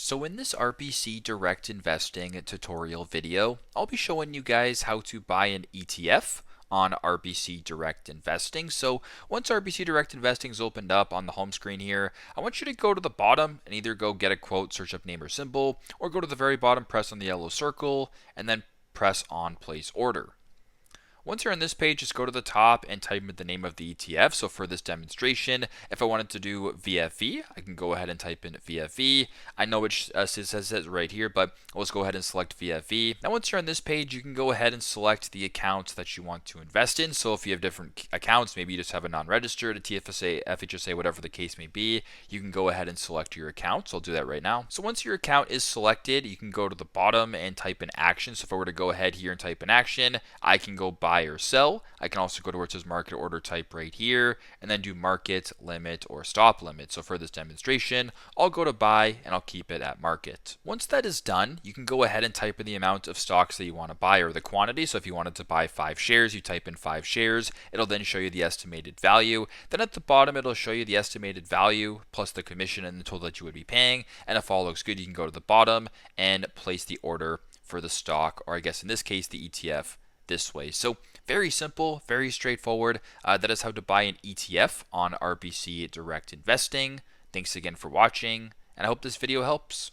So in this RBC Direct Investing tutorial video, I'll be showing you guys how to buy an ETF on RBC Direct Investing. So once RBC Direct Investing is opened up on the home screen here, I want you to go to the bottom and either go get a quote, search up name or symbol, or go to the very bottom, press on the yellow circle, and then press on place order. Once you're on this page, just go to the top and type in the name of the ETF. So for this demonstration, if I wanted to do VFE, I can go ahead and type in VFE. I know it says it right here, but let's go ahead and select VFE. Now once you're on this page, you can go ahead and select the account that you want to invest in. So if you have different accounts, maybe you just have a non-registered, a TFSA, FHSA, whatever the case may be, you can go ahead and select your account. So I'll do that right now. So once your account is selected, you can go to the bottom and type in action. So if I were to go ahead here and type in action, I can go buy or sell. I can also go to where it says market order type right here and then do market, limit, or stop limit. So for this demonstration, I'll go to buy and I'll keep it at market. Once that is done, you can go ahead and type in the amount of stocks that you want to buy or the quantity. So if you wanted to buy 5 shares, you type in 5 shares. It'll then show you the estimated value. Then at the bottom, it'll show you the estimated value plus the commission and the total that you would be paying. And if all looks good, you can go to the bottom and place the order for the stock, or I guess in this case, the ETF this way. So very simple, very straightforward. That is how to buy an ETF on RBC Direct Investing. Thanks again for watching, and I hope this video helps.